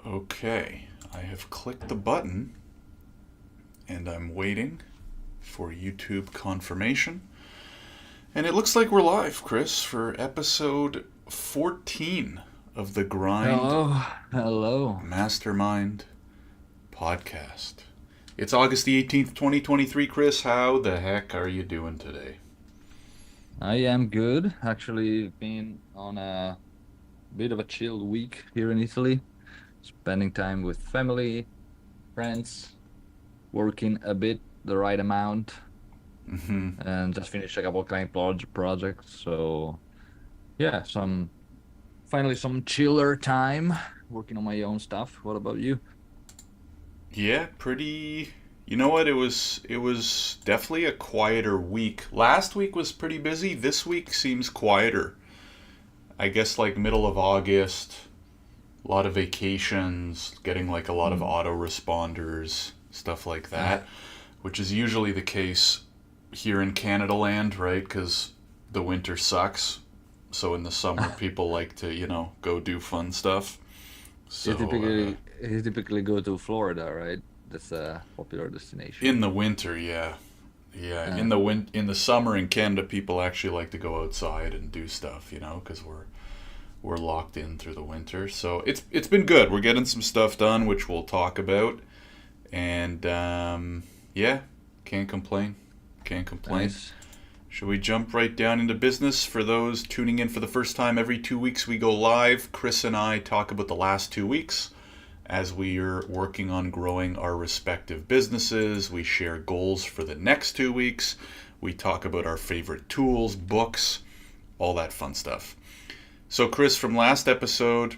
Okay, I have clicked the button and I'm waiting for YouTube confirmation. And it looks like we're live, Chris, for episode 14 of the Grind Hello, hello. Mastermind podcast. It's August the 18th, 2023. Chris, how the heck are you doing today? I am good. Actually, been on a bit of a chilled week here in Italy, spending time with family, friends, working a bit, the right amount, Mm-hmm. and just finished a couple of client projects. So yeah, finally some chiller time, working on my own stuff. What about you? Yeah, pretty. You know what? It was definitely a quieter week. Last week was pretty busy. This week seems quieter. I guess like middle of August, a lot of vacations, getting like a lot of Mm. autoresponders, stuff like Ah, that, which is usually the case here in Canada land, right? Because the winter sucks. So in the summer, people like to, go do fun stuff. you So typically go to Florida, right? That's a popular in destination. the winter, yeah. Yeah, Uh, in the summer in Canada, people actually like to go outside and do stuff, because we're locked in through the winter. So it's been good. We're getting some stuff done, which we'll talk about, and yeah, can't complain. Can't complain. nice. Should we jump right down into business? For those tuning in for the first time, every 2 weeks we go live. Chris and I talk about the last 2 weeks as we are working on growing our respective businesses. We share goals for the next 2 weeks. We talk about our favorite tools, books, all that fun stuff. So, Chris, from last episode,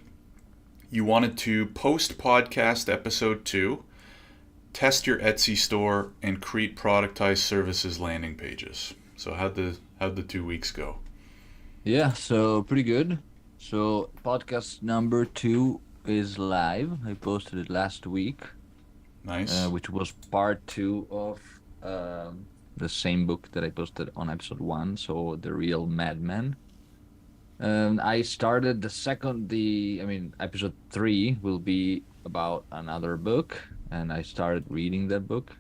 you wanted to post podcast episode 2, test your Etsy store, and create productized services landing pages. So, how'd the 2 weeks go? Yeah, so pretty good. So podcast number two is live. I posted it last week, Nice. which was part two of the same book that I posted on episode one. So The Real Madman. I started episode three will be about another book, and I started reading that book.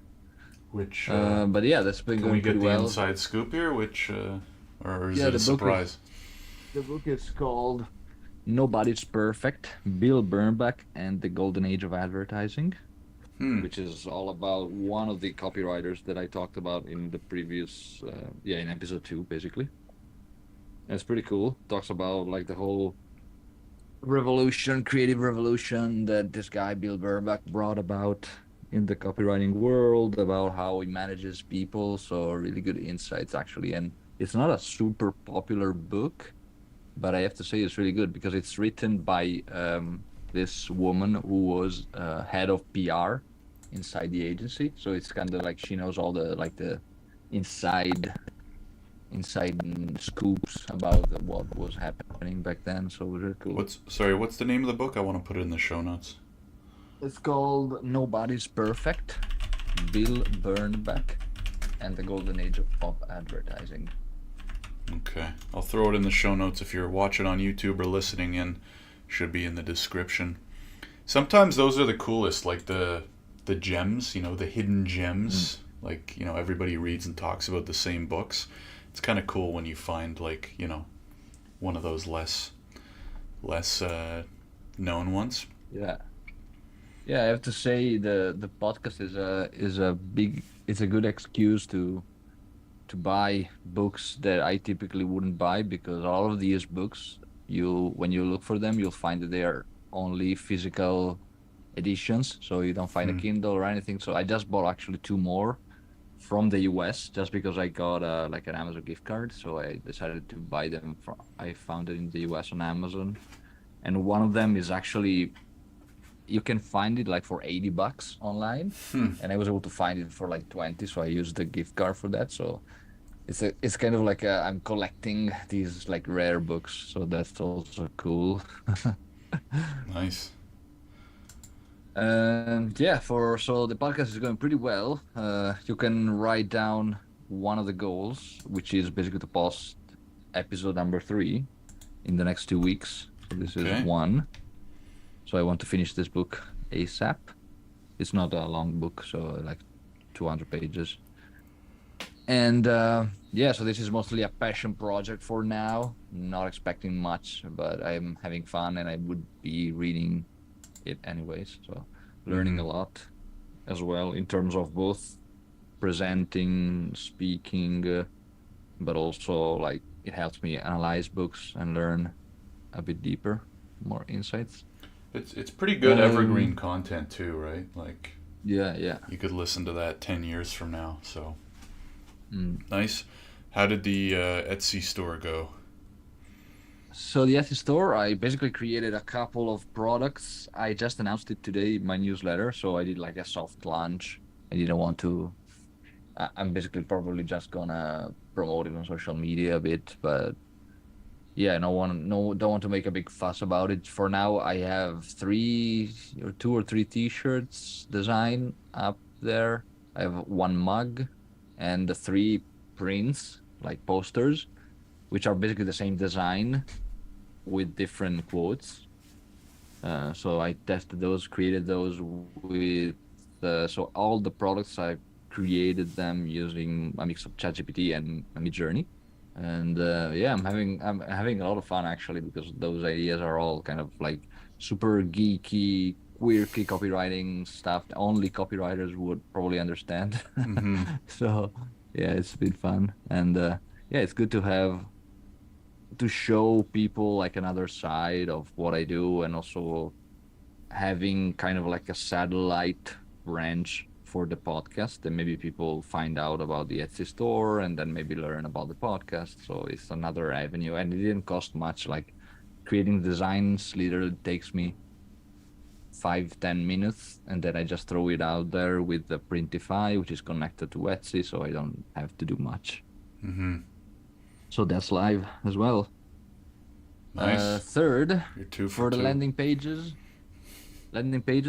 Which But yeah, that's been can we going pretty get the well. inside scoop here? Which or is Yeah, it a surprise? the book is called Nobody's Perfect, Bill Bernbach and the Golden Age of Advertising, Hmm. which is all about one of the copywriters that I talked about in the previous, in episode two, basically. And it's pretty cool. Talks about like the whole revolution, creative revolution that this guy, Bill Bernbach, brought about in the copywriting world, about how he manages people. So, really good insights, actually. And it's not a super popular book, but I have to say it's really good because it's written by this woman who was head of PR inside the agency. So it's kind of like she knows all the inside scoops about what was happening back then. So it was really cool. What's the name of the book? I want to put it in the show notes. It's called Nobody's Perfect, Bill Bernbach and the Golden Age of Advertising. Okay. I'll throw it in the show notes if you're watching on YouTube or listening in. Should be in the description. Sometimes those are the coolest, like the gems, the hidden Mm. gems. Like, everybody reads and talks about the same books. It's kind of cool when you find like, one of those less known ones. Yeah. Yeah, I have to say the podcast is a good excuse to buy books that I typically wouldn't buy because all of these books you when you look for them you'll find that they are only physical editions, so you don't find a Hmm. Kindle or anything. So I just bought actually two more from the US just because I got like an Amazon gift card, so I decided to buy them from I found it in the US on Amazon, and one of them is actually you can find it like for $80 online, Hmm. and I was able to find it for like 20, so I used the gift card for that. So it's kind of like I'm collecting these like rare books, so that's also cool. Nice. And yeah, for so the podcast is going pretty well. You can write down one of the goals, which is basically to post episode number three in the next 2 weeks. So this is Okay. one. So I want to finish this book ASAP. It's not a long book, so like 200 pages. And yeah, so this is mostly a passion project for now. Not expecting much, but I'm having fun, and I would be reading it anyways. So learning a lot as well in terms of both presenting, speaking, but also like it helps me analyze books and learn a bit deeper, more insights. It's pretty good evergreen content too, right? Like Yeah. you could listen to that 10 years from now. So Mm. nice. How did the Etsy store go? So the Etsy store, I basically created a couple of products. I just announced it today in my newsletter, so I did like a soft launch. I didn't want to. I'm basically probably just gonna promote it on social media a bit, but yeah, don't want to make a big fuss about it. For now, I have two or three t-shirts design up there. I have one mug and the three prints, like posters, which are basically the same design with different quotes. So I tested those, created those with so all the products I created them using a mix of ChatGPT and Midjourney. And yeah, I'm having a lot of fun actually, because those ideas are all kind of like super geeky, quirky copywriting stuff that only copywriters would probably understand. So yeah, it's been fun, and yeah, it's good to have to show people like another side of what I do, and also having kind of like a satellite branch for the podcast, and maybe people find out about the Etsy store and then maybe learn about the podcast. So it's another avenue, and it didn't cost much. Like creating designs literally takes me 5-10 minutes, and then I just throw it out there with the Printify, which is connected to Etsy, so I don't have to do much. So that's live as well. Nice. Third, You're two for the two. landing pages,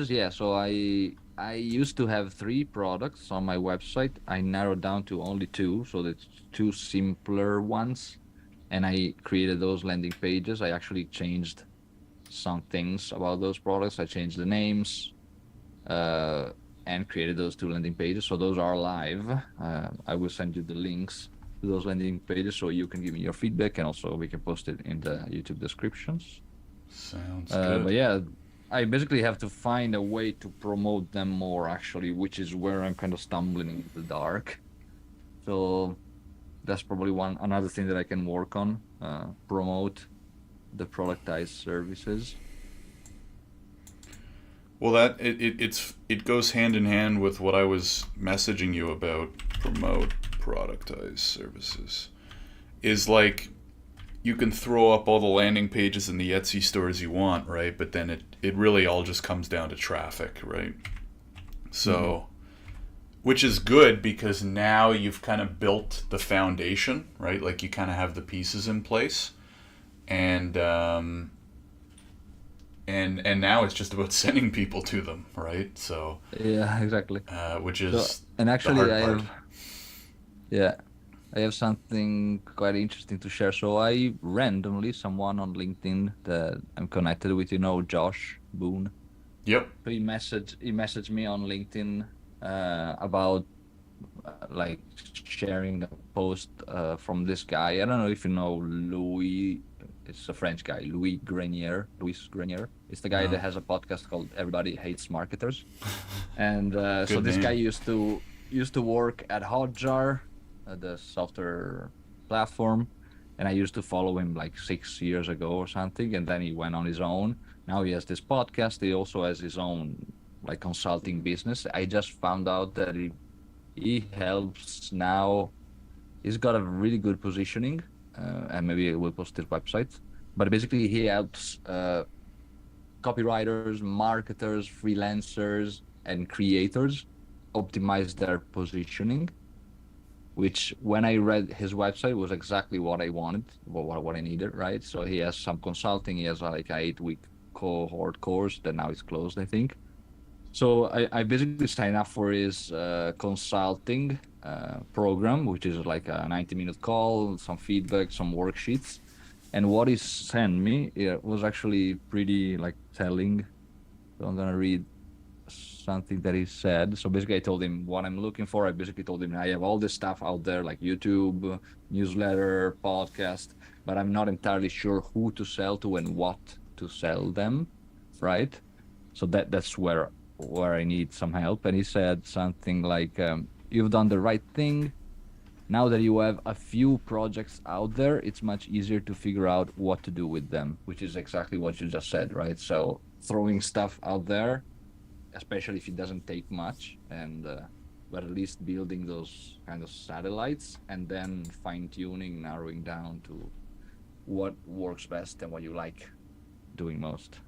yeah. So I used to have 3 products on my website. I narrowed down to only 2, so that's 2 simpler ones, and I created those landing pages. I actually changed some things about those products. I changed the names, and created those 2 landing pages. So those are live. I will send you the links to those landing pages so you can give me your feedback, and also we can post it in the YouTube descriptions. Sounds good. But yeah, I basically have to find a way to promote them more, actually, which is where I'm kind of stumbling in the dark. So that's probably another thing that I can work on, promote the productized services. Well, that it goes hand in hand with what I was messaging you about. Promote productized services is like you can throw up all the landing pages in the Etsy stores you want, right? But then it really all just comes down to traffic, right? So, which is good because now you've kind of built the foundation, right? Like you kind of have the pieces in place, and now it's just about sending people to them, right? So Yeah, exactly. which is And actually, the hard part. I have something quite interesting to share. So I randomly, someone on LinkedIn that I'm connected with, Josh Boone. Yep. So he messaged me on LinkedIn about like sharing a post from this guy. I don't know if you know Louis. It's a French guy, Louis Grenier. It's the guy that has a podcast called Everybody Hates Marketers. And so this guy used to work at Hotjar, the software platform, and I used to follow him like 6 years ago or something, and then he went on his own. Now he has this podcast. He also has his own like consulting business. I just found out that he helps now. He's got a really good positioning, and maybe I will post his website. But basically, he helps copywriters, marketers, freelancers, and creators optimize their positioning. Which, when I read his website, was exactly what I wanted, what I needed, right? So he has some consulting. He has like an 8-week cohort course that now is closed, I think. So I basically signed up for his consulting program, which is like a 90-minute call, some feedback, some worksheets. And what he sent me was actually pretty like telling. So I'm gonna read something that he said. So basically, I told him what I'm looking for. I basically told him I have all this stuff out there, like YouTube, newsletter, podcast, but I'm not entirely sure who to sell to and what to sell them, right? So that's where I need some help. And he said something like, "You've done the right thing. Now that you have a few projects out there, it's much easier to figure out what to do with them," which is exactly what you just said, right? So throwing stuff out there, especially if it doesn't take much, and but at least building those kind of satellites and then fine-tuning, narrowing down to what works best and what you like doing most.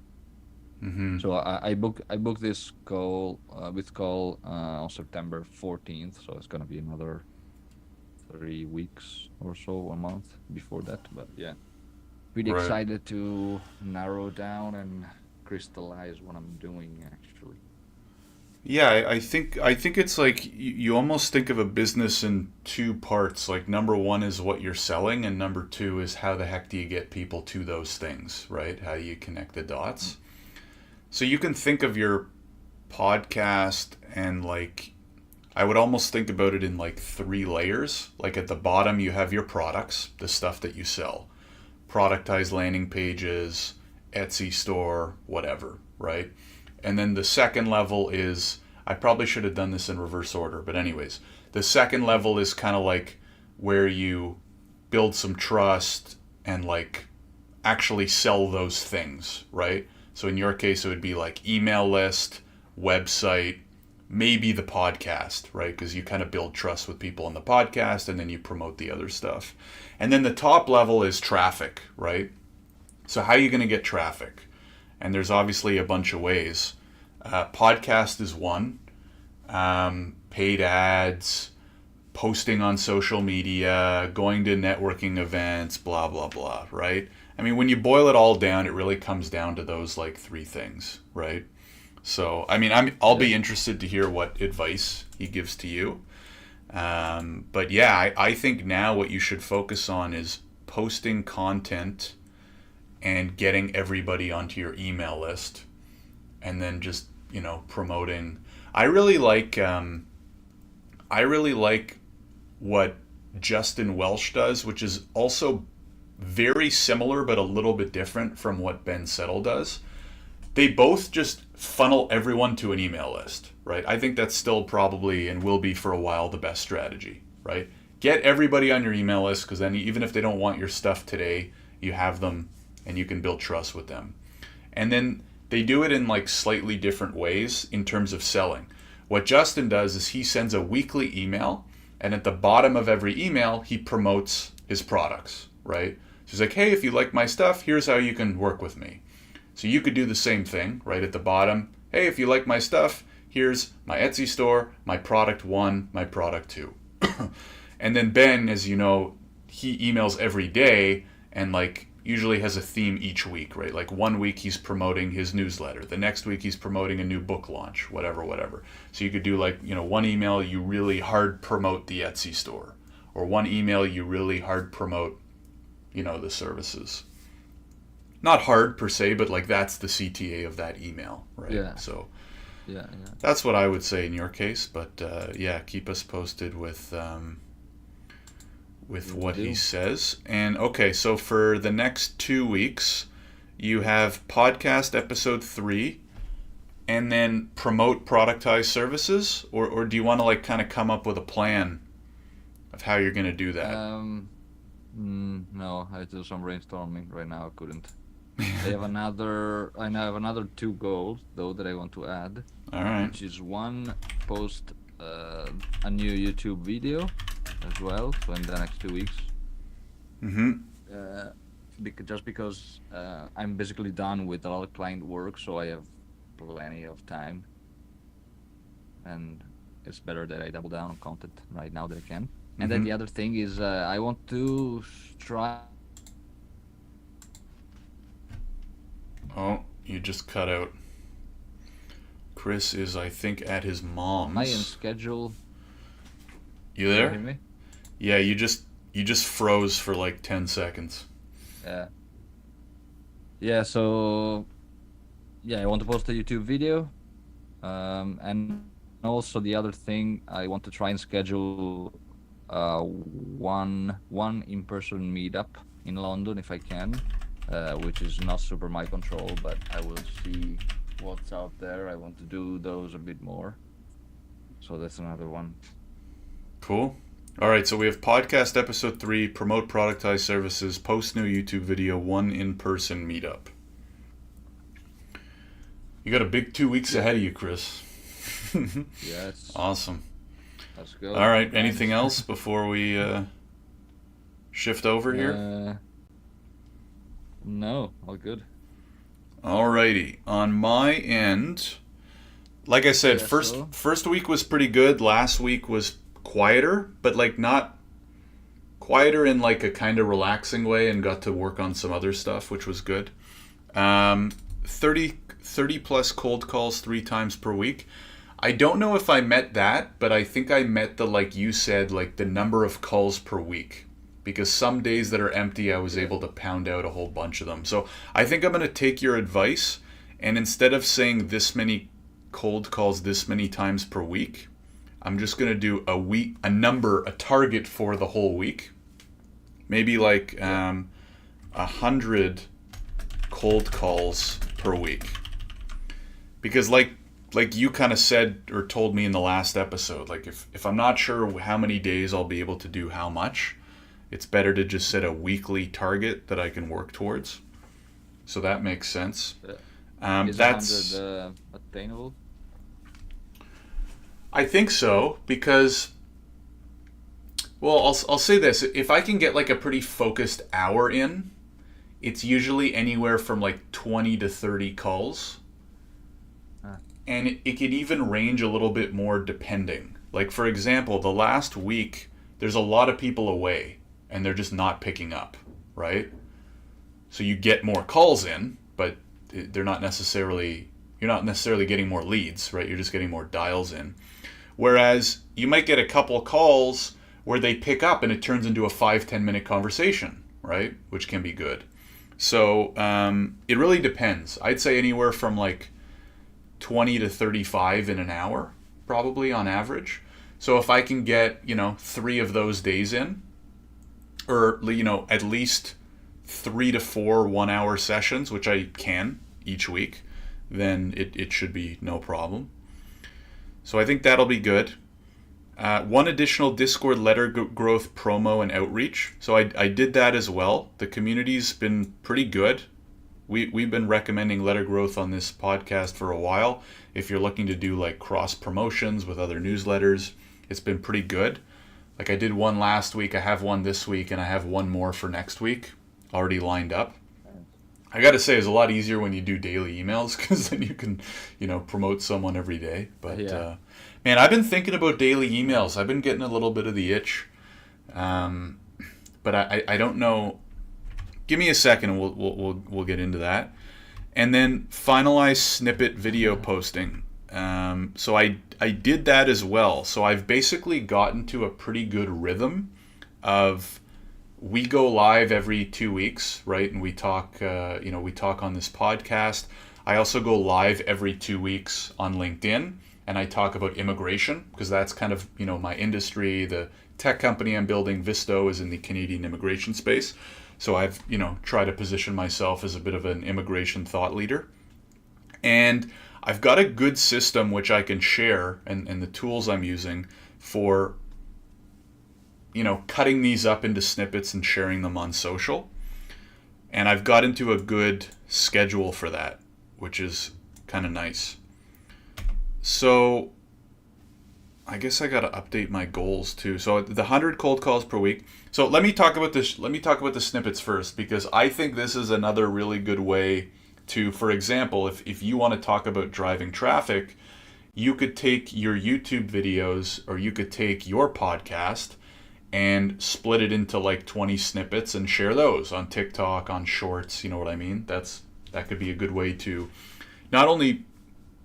Mm-hmm. So I booked this call on September 14th, so it's gonna be another 3 weeks or so, a month before that. But yeah, pretty Right. excited to narrow down and crystallize what I'm doing actually. Yeah, I think it's like you almost think of a business in two parts. Like number one is what you're selling, and number two is how the heck do you get people to those things, right? How do you connect the dots? So you can think of your podcast and like I would almost think about it in like three layers. Like at the bottom you have your products, the stuff that you sell. Productized landing pages, Etsy store, whatever, right? And then the second level is, I probably should have done this in reverse order, but anyways, the second level is kind of like where you build some trust and like actually sell those things, right? So in your case, it would be like email list, website, maybe the podcast, right? Because you kind of build trust with people on the podcast and then you promote the other stuff. And then the top level is traffic, right? So how are you going to get traffic? And there's obviously a bunch of ways. Podcast is one. Paid ads, posting on social media, going to networking events, blah, blah, blah, right? I mean, when you boil it all down, it really comes down to those like three things, right? So, I mean, I'll be interested to hear what advice he gives to you. But yeah, I think now what you should focus on is posting content and getting everybody onto your email list, and then just promoting. I really like what Justin Welch does, which is also very similar but a little bit different from what Ben Settle does. They both just funnel everyone to an email list, right? I think that's still probably and will be for a while the best strategy, right? Get everybody on your email list, because then even if they don't want your stuff today, you have them and you can build trust with them. And then they do it in like slightly different ways in terms of selling. What Justin does is he sends a weekly email, and at the bottom of every email, he promotes his products, right? So he's like, hey, if you like my stuff, here's how you can work with me. So you could do the same thing, right at the bottom. Hey, if you like my stuff, here's my Etsy store, my product 1, my product 2. And then Ben, as you know, he emails every day and like usually has a theme each week, right? Like 1 week he's promoting his newsletter. The next week he's promoting a new book launch, whatever. So you could do like, one email you really hard promote the Etsy store, or one email you really hard promote, the services. Not hard per se, but like that's the CTA of that email, right? Yeah. So Yeah. that's what I would say in your case. But yeah, keep us posted with what he says. And okay, so for the next 2 weeks, you have podcast episode 3, and then promote productized services, or do you want to like kind of come up with a plan of how you're going to do that? No, I do some brainstorming right now. I couldn't. I now have another 2 goals though that I want to add. All right. Which is one, post a new YouTube video as well. So in the next 2 weeks. Mm-hmm. Because I'm basically done with a lot of client work, so I have plenty of time, and it's better that I double down on content right now that I can. And then the other thing is I want to try. Oh, you just cut out. Chris is, I think, at his mom's. I am schedule. You there? Can you hear me? Yeah, you just froze for like 10 seconds. Yeah. So I want to post a YouTube video, and also the other thing, I want to try and schedule one in-person meetup in London if I can, which is not super my control, but I will see what's out there. I want to do those a bit more, so that's another one. Cool. All right, so we have podcast episode 3, promote productized services, post new YouTube video, one in-person meetup. You got a big 2 weeks ahead of you, Chris. Yes. Awesome. Let's go. All right, anything else before we shift over here? No, all good. Alrighty. On my end, like I said, first week was pretty good. Last week was quieter, but like not quieter in like a kind of relaxing way, and got to work on some other stuff, which was good. 30 plus cold calls 3 times per week. I don't know if I met that, but I think I met the, like you said, like the number of calls per week. Because some days that are empty, I was able to pound out a whole bunch of them. So I think I'm going to take your advice, and instead of saying this many cold calls this many times per week, I'm just going to do a target for the whole week. Maybe like 100 cold calls per week. Because like you kind of said or told me in the last episode, like if I'm not sure how many days I'll be able to do how much, it's better to just set a weekly target that I can work towards. So that makes sense. Is that's 100 attainable? I think so, because, well, I'll say this. If I can get like a pretty focused hour in, it's usually anywhere from like 20 to 30 calls. And it can even range a little bit more depending. Like, for example, the last week, there's a lot of people away, and they're just not picking up, right? So you get more calls in, but you're not necessarily getting more leads, right? You're just getting more dials in. Whereas you might get a couple calls where they pick up and it turns into a 5-10 minute conversation, right? Which can be good. So it really depends. I'd say anywhere from like 20 to 35 in an hour, probably on average. So if I can get, 3 of those days in, or, at least 3 to 4 1-hour sessions, which I can each week, then it should be no problem. So I think that'll be good. One additional Discord letter growth promo and outreach. So I did that as well. The community's been pretty good. We've been recommending letter growth on this podcast for a while. If you're looking to do like cross promotions with other newsletters, it's been pretty good. Like I did one last week, I have one this week, and I have one more for next week already lined up. I got to say, it's a lot easier when you do daily emails, because then you can, promote someone every day. But man, I've been thinking about daily emails. I've been getting a little bit of the itch, but I don't know. Give me a second, and we'll get into that. And then finalize snippet video posting. So I did that as well. So I've basically gotten to a pretty good rhythm of, we go live every 2 weeks, right? And we talk on this podcast. I also go live every 2 weeks on LinkedIn, and I talk about immigration, because that's kind of, my industry. The tech company I'm building, Visto, is in the Canadian immigration space. So I've, tried to position myself as a bit of an immigration thought leader. And I've got a good system which I can share, and the tools I'm using for, cutting these up into snippets and sharing them on social. And I've got into a good schedule for that, which is kind of nice. So I guess I got to update my goals too. So the 100 cold calls per week. So let me talk about this. Let me talk about the snippets first, because I think this is another really good way to, for example, if you want to talk about driving traffic, you could take your YouTube videos, or you could take your podcast and split it into like 20 snippets and share those on TikTok, on Shorts. You know what I mean? That could be a good way to not only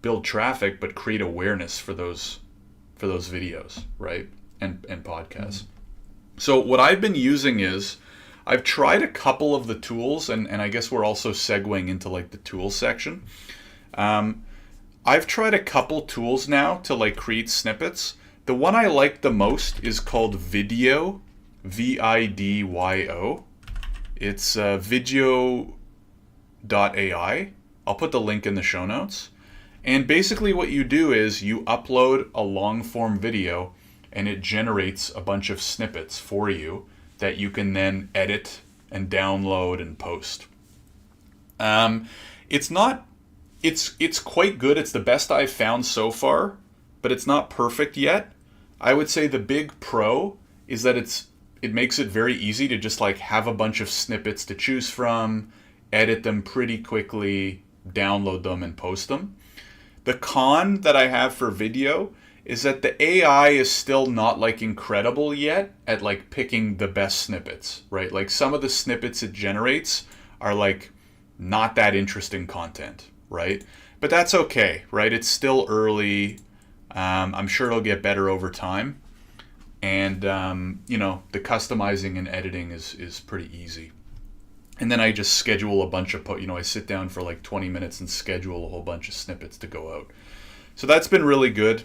build traffic, but create awareness for those videos, right? And podcasts. So what I've been using is, I've tried a couple of the tools, and I guess we're also segueing into like the tools section. I've tried a couple tools now to like create snippets. The one I like the most is called Vidyo, Vidyo. It's Vidyo.ai. I'll put the link in the show notes. And basically what you do is you upload a long form video and it generates a bunch of snippets for you that you can then edit and download and post. It's quite good. It's the best I've found so far, but it's not perfect yet. I would say the big pro is that it makes it very easy to just like have a bunch of snippets to choose from, edit them pretty quickly, download them and post them. The con that I have for video is that the AI is still not like incredible yet at like picking the best snippets, right? Like some of the snippets it generates are like not that interesting content, right? But that's okay, right? It's still early. I'm sure it'll get better over time. And, the customizing and editing is pretty easy. And then I just schedule a bunch of, I sit down for like 20 minutes and schedule a whole bunch of snippets to go out. So that's been really good.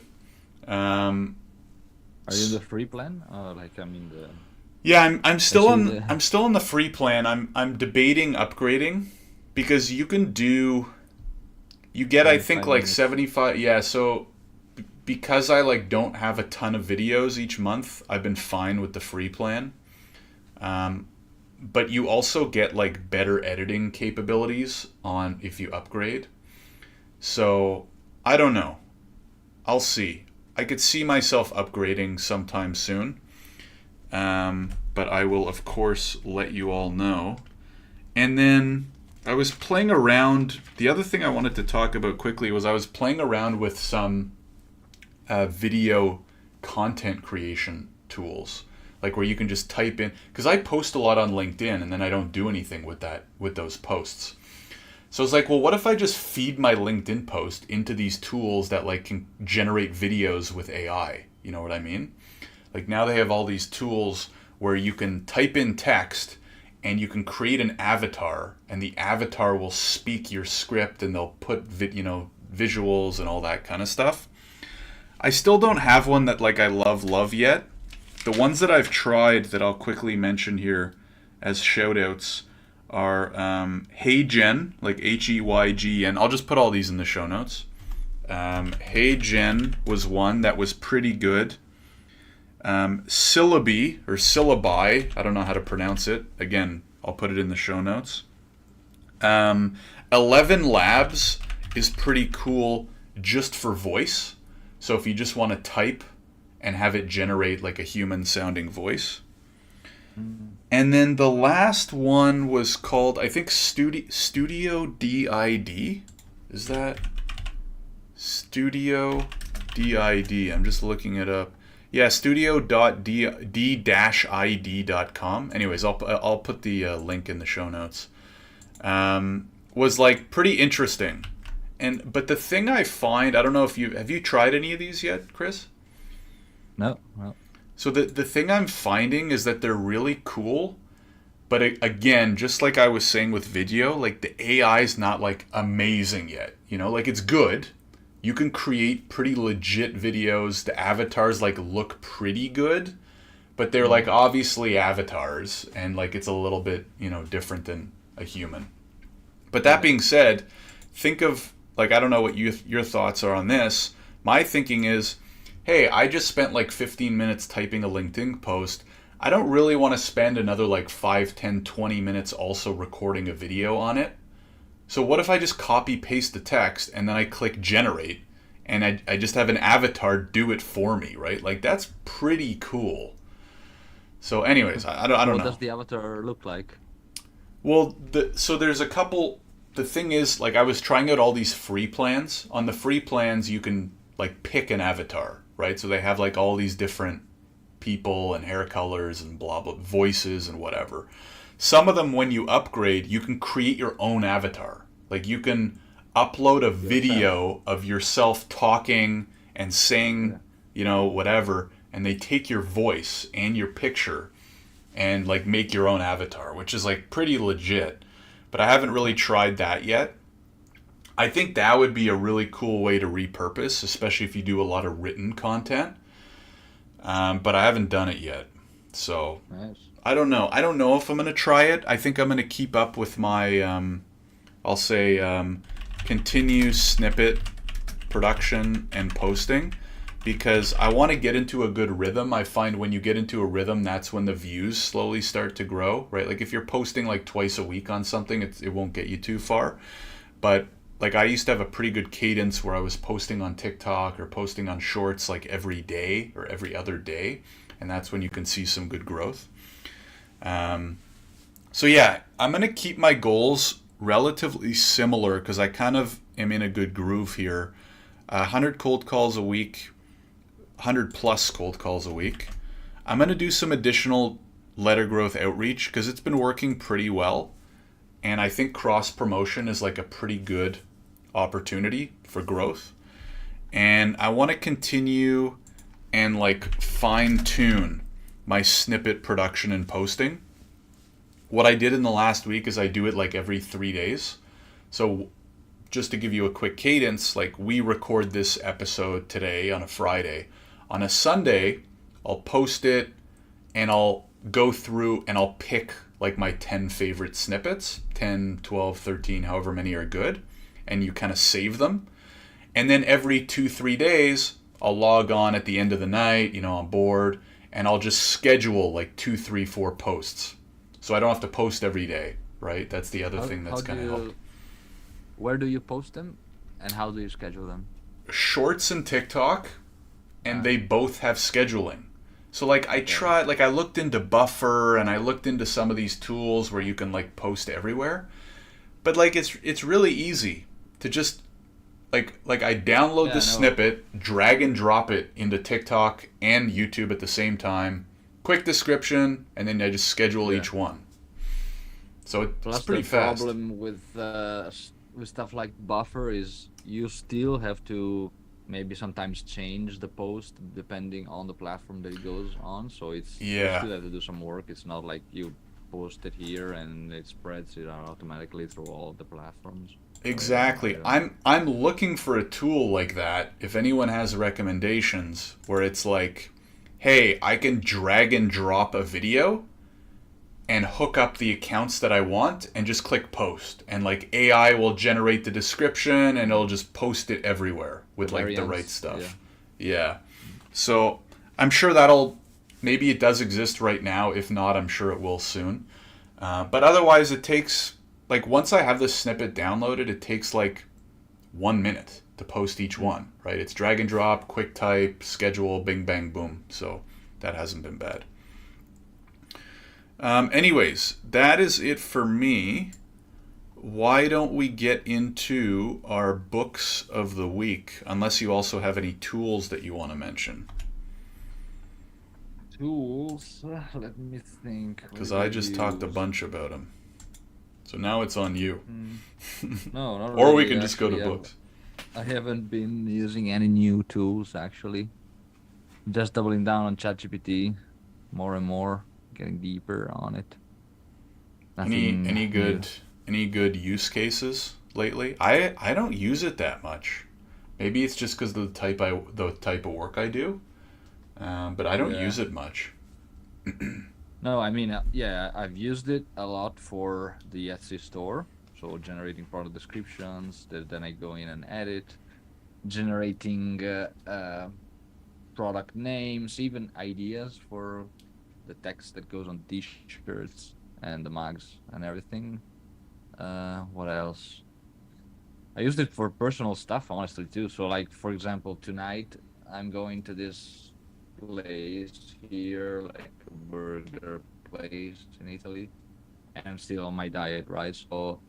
Are you in the free plan? The... Yeah, I'm still on the free plan. I'm debating upgrading because you get I think like 75. Yeah, so because I like don't have a ton of videos each month, I've been fine with the free plan. But you also get like better editing capabilities on if you upgrade. So I don't know. I'll see. I could see myself upgrading sometime soon. But I will of course let you all know. And then I was playing around. The other thing I wanted to talk about quickly was I was playing around with some video content creation tools. Like where you can just type in, because I post a lot on LinkedIn and then I don't do anything with those posts. So it's like, well, what if I just feed my LinkedIn post into these tools that like can generate videos with AI? You know what I mean? Like now they have all these tools where you can type in text and you can create an avatar and the avatar will speak your script and they'll put visuals and all that kind of stuff. I still don't have one that like I love yet. The ones that I've tried that I'll quickly mention here as shoutouts are HeyGen, like HEYGN. I'll just put all these in the show notes. HeyGen was one that was pretty good. Syllabi, or Syllabi, I don't know how to pronounce it. Again, I'll put it in the show notes. 11 Labs is pretty cool just for voice. So if you just want to type and have it generate like a human sounding voice. And then the last one was called, I think, Studio DID. Is that Studio DID? I'm just looking it up. Yeah, studio.d-id.com. Anyways, I'll put the link in the show notes. Was like pretty interesting. But the thing I find, I don't know if have you tried any of these yet, Chris? No. So the thing I'm finding is that they're really cool, but again, just like I was saying with video, like the AI is not like amazing yet. Like it's good. You can create pretty legit videos. The avatars like look pretty good, but they're like obviously avatars, and like it's a little bit different than a human. But that being said, think of like, I don't know what your thoughts are on this. My thinking is, hey, I just spent like 15 minutes typing a LinkedIn post. I don't really want to spend another like 5, 10, 20 minutes also recording a video on it. So what if I just copy paste the text and then I click generate and I just have an avatar do it for me, right? Like that's pretty cool. So anyways, I don't know. What does the avatar look like? Well, so there's a couple. The thing is, like I was trying out all these free plans. On the free plans, you can like pick an avatar, right? So they have like all these different people and hair colors and blah blah voices and whatever. Some of them, when you upgrade, you can create your own avatar. Like you can upload a video of yourself talking and saying, whatever, and they take your voice and your picture and like make your own avatar, which is like pretty legit. But I haven't really tried that yet. I think that would be a really cool way to repurpose, especially if you do a lot of written content. But I haven't done it yet. So Nice. I don't know. I don't know if I'm going to try it. I think I'm going to keep up with my, I'll say, continue snippet production and posting, because I want to get into a good rhythm. I find when you get into a rhythm, that's when the views slowly start to grow, right? Like if you're posting like twice a week on something, it won't get you too far. But like I used to have a pretty good cadence where I was posting on TikTok or posting on Shorts like every day or every other day, and that's when you can see some good growth. So yeah, I'm gonna keep my goals relatively similar because I kind of am in a good groove here. 100 cold calls a week, 100 plus cold calls a week. I'm gonna do some additional letter growth outreach because it's been working pretty well, and I think cross promotion is like a pretty good opportunity for growth. And I want to continue and like fine tune my snippet production and posting. What I did in the last week is I do it like every 3 days. So just to give you a quick cadence, like we record this episode today on a Friday. On a Sunday, I'll post it and I'll go through and I'll pick like my 10 favorite snippets, 10, 12, 13, however many are good, and you kind of save them. And then every 2-3 days, I'll log on at the end of the night, I'm bored, and I'll just schedule like 2, 3, 4 posts. So I don't have to post every day, right? That's the other thing that's kind of helped. Where do you post them, and how do you schedule them? Shorts and TikTok, and they both have scheduling. So like I tried, like I looked into Buffer and I looked into some of these tools where you can like post everywhere, but like it's really easy to just like I download the snippet, drag and drop it into TikTok and YouTube at the same time, quick description, and then I just schedule each one. So it's pretty fast. The problem with stuff like Buffer is you still have to maybe sometimes change the post depending on the platform that it goes on. So you still have to do some work. It's not like you post it here and it spreads it out automatically through all the platforms. Exactly. I'm looking for a tool like that. If anyone has recommendations where it's like, hey, I can drag and drop a video and hook up the accounts that I want and just click post, and like AI will generate the description and it'll just post it everywhere with like the right stuff. Yeah. So I'm sure maybe it does exist right now. If not, I'm sure it will soon. But otherwise it takes, like once I have this snippet downloaded, it takes like 1 minute to post each one, right? It's drag and drop, quick type, schedule, bing, bang, boom. So that hasn't been bad. Anyways, that is it for me. Why don't we get into our books of the week, unless you also have any tools that you want to mention? Tools? Let me think. Because I just talked a bunch about them. So now it's on you. No, not Or really. we can just go to books. I haven't been using any new tools, actually. Just doubling down on ChatGPT more and more, getting deeper on it. Any good use cases lately? I don't use it that much. Maybe it's just because of the type of work I do. But I don't use it much. No, I mean, I've used it a lot for the Etsy store. So generating product descriptions, then I go in and edit, generating product names, even ideas for the text that goes on t-shirts and the mugs and everything. What else? I used it for personal stuff, honestly, too. So, like, for example, tonight I'm going to this place here, like a burger place in Italy, and I'm still on my diet, right? So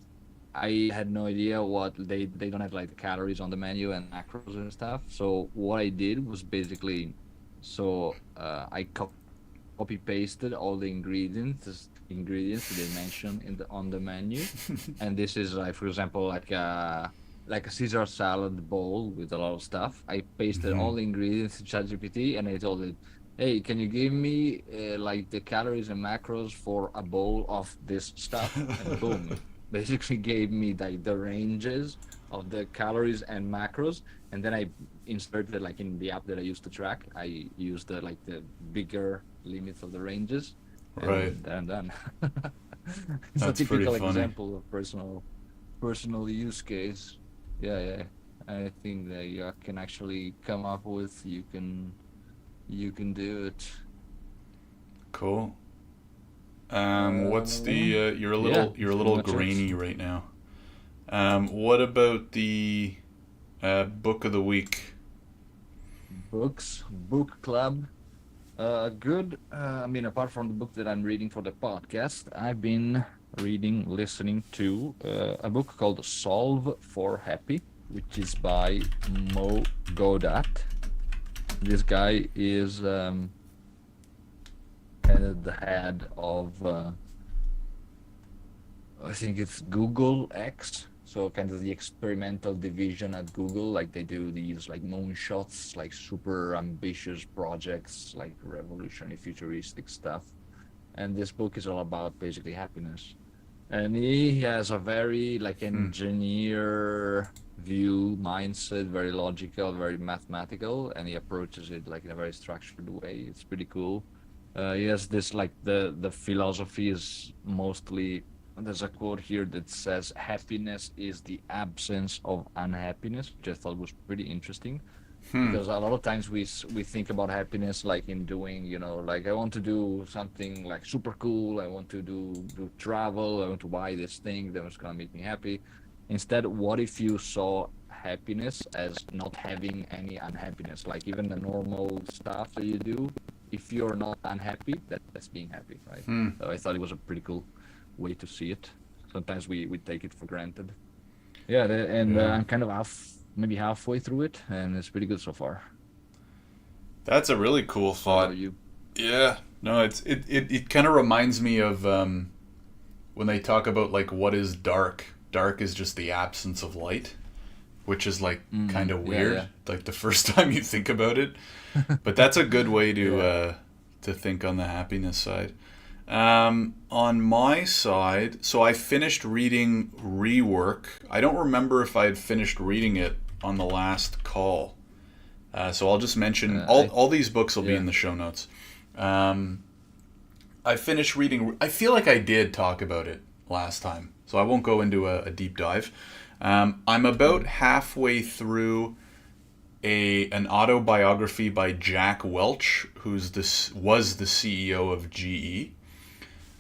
I had no idea what they don't have like the calories on the menu and macros and stuff. So what I did was basically, I copy pasted all the ingredients that they mention on the menu, and this is like, for example, like a Caesar salad bowl with a lot of stuff. I pasted all the ingredients in ChatGPT and I told it, hey, can you give me like the calories and macros for a bowl of this stuff? And boom, basically gave me like the ranges of the calories and macros, and then I inserted like in the app that I used to track. I used the bigger limits of the ranges, Right. and there I'm done. It's a That's pretty typical funny. example of personal use case. Yeah, yeah. I think that you can actually come up with. You can do it. Cool. What's the Yeah, you're that's a pretty little much it. grainy right now. What about the book of the week? Books, book club. Good. I mean, apart from the book that I'm reading for the podcast, I've been listening to a book called Solve for Happy, which is by Gawdat. This guy is kind of the head of, I think it's Google X. So kind of the experimental division at Google, like they do these like moonshots, like super ambitious projects, like revolutionary futuristic stuff. And this book is all about basically happiness. And he has a very like Hmm. engineer view mindset, very logical, very mathematical, and he approaches it like in a very structured way. It's pretty cool. He has this like the philosophy is mostly, there's a quote here that says happiness is the absence of unhappiness, which I thought was pretty interesting, Hmm. because a lot of times we think about happiness like in doing, like I want to do something like super cool, I want to do travel, I want to buy this thing that was going to make me happy. Instead, what if you saw happiness as not having any unhappiness, like even the normal stuff that you do, if you're not unhappy, that's being happy, right? Hmm. So I thought it was a pretty cool way to see it. Sometimes we take it for granted. Yeah, and Yeah. I'm kind of maybe halfway through it, and it's pretty good so far. That's a really cool What thought. about you? Yeah. No, it kind of reminds me of when they talk about like what is dark. Dark is just the absence of light, which is like kind of Yeah, weird. yeah, Like the first time you think about it, but that's a good way yeah. to think on the happiness side. On my side, so I finished reading Rework. I don't remember if I had finished reading it on the last call. So I'll just mention I all these books will be Yeah. in the show notes. Um, I finished reading. I feel like I did talk about it last time, so I won't go into a deep dive. I'm about Mhm. halfway through an autobiography by Jack Welch, was the CEO of GE,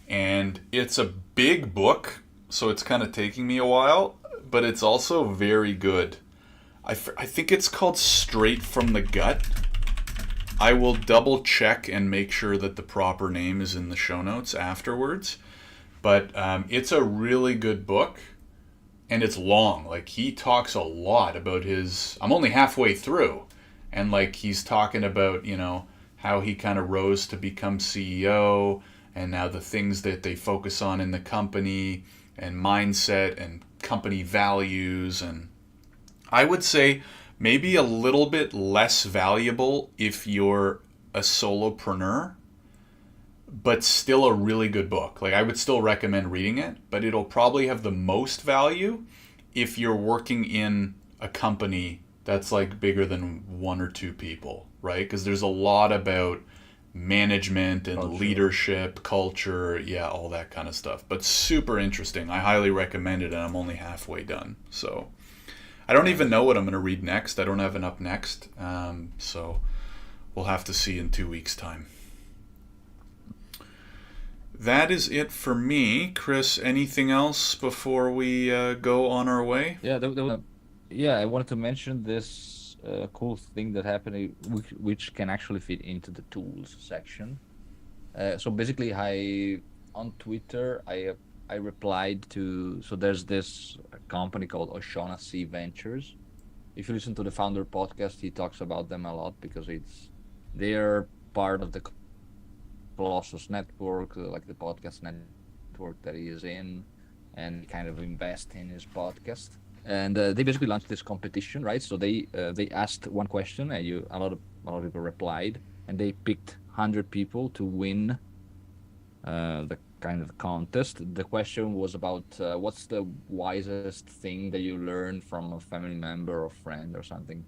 and it's a big book, so it's kind of taking me a while, but it's also very good. I think it's called Straight from the Gut. I will double check and make sure that the proper name is in the show notes afterwards. But it's a really good book, and it's long. Like he talks a lot about his. I'm only halfway through, and like he's talking about how he kind of rose to become CEO, and now the things that they focus on in the company, and mindset, and company values, and I would say maybe a little bit less valuable if you're a solopreneur, but still a really good book. Like I would still recommend reading it, but it'll probably have the most value if you're working in a company that's like bigger than one or two people, right? Because there's a lot about management and Culture. leadership, culture, yeah, all that kind of stuff. But super interesting. I highly recommend it, and I'm only halfway done. So I don't even Nice. know what I'm going to read next. I don't have an up next. So we'll have to see in 2 weeks' time. That is it for me. Chris, anything else before we go on our way? Yeah, yeah. I wanted to mention this cool thing that happened, which can actually fit into the tools section. So basically, I on Twitter, I replied to. So there's this company called O'Shaughnessy Ventures. If you listen to the founder podcast, he talks about them a lot because they're part of the Colossus network, like the podcast network that he is in, and kind of invest in his podcast. And they basically launched this competition, right? So they asked one question, and a lot of people replied, and they picked 100 people to win kind of contest. The question was about what's the wisest thing that you learned from a family member or friend or something.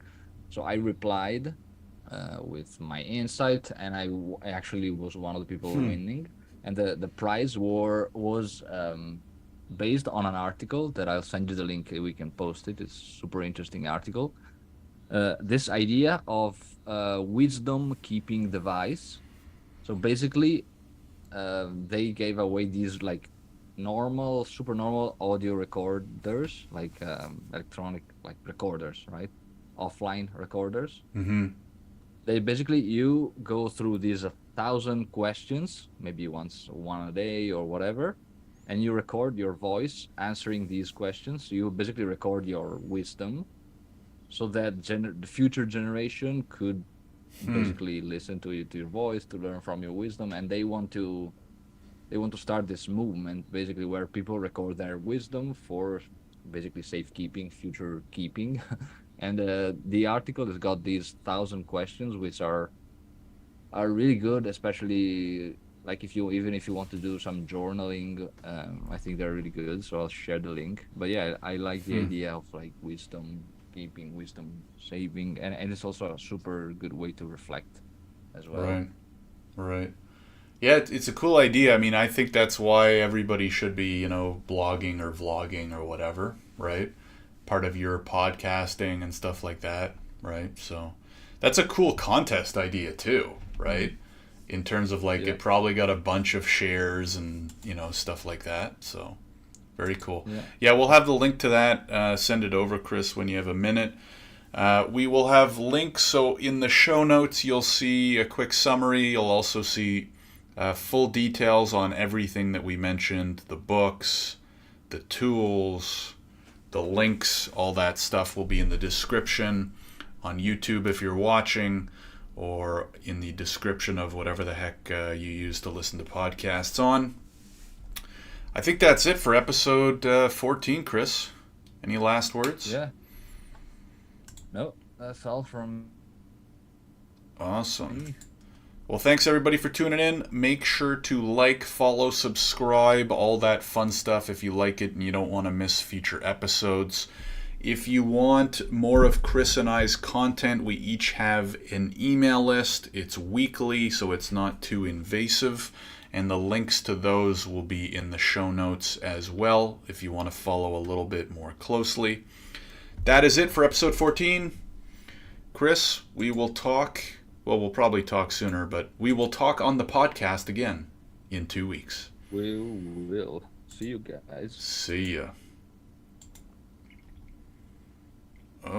So I replied with my insight, and I actually was one of the people Hmm. winning. And the prize was based on an article that I'll send you the link. We can post it. It's a super interesting article. This idea of wisdom keeping device. So basically, they gave away these like normal, super normal audio recorders, like electronic like recorders, right? Offline recorders. Mm-hmm. They basically you go through these 1,000 questions, maybe once one a day or whatever, and you record your voice answering these questions. You basically record your wisdom so that the future generation could Hmm. basically listen to you, to your voice, to learn from your wisdom, and they want to start this movement basically where people record their wisdom for basically safekeeping, future keeping. And the article has got these 1,000 questions, which are really good, especially like if you even if you want to do some journaling. I think they're really good. So I'll share the link. But yeah, I like the Hmm. idea of like wisdom keeping, wisdom saving, and it's also a super good way to reflect as well. Right. Right. Yeah, it's a cool idea. I mean, I think that's why everybody should be, blogging or vlogging or whatever, right? Part of your podcasting and stuff like that, right? So that's a cool contest idea too, Mhm. right? In terms of like Yeah, it probably got a bunch of shares and, stuff like that. So very cool. yeah. Yeah, we'll have the link to that. Send it over, Chris, when you have a minute. We will have links. So in the show notes, you'll see a quick summary. You'll also see full details on everything that we mentioned, the books, the tools, the links, all that stuff will be in the description on YouTube if you're watching, or in the description of whatever the heck you use to listen to podcasts on. I think that's it for episode 14, Chris. Any last words? Yeah. No, that's all from Awesome. me. Well, thanks everybody for tuning in. Make sure to like, follow, subscribe, all that fun stuff if you like it and you don't want to miss future episodes. If you want more of Chris and I's content, we each have an email list. It's weekly, so it's not too invasive. And the links to those will be in the show notes as well if you want to follow a little bit more closely. That is it for episode 14. Chris, we will talk. Well, we'll probably talk sooner, but we will talk on the podcast again in 2 weeks. We will see you guys. See ya.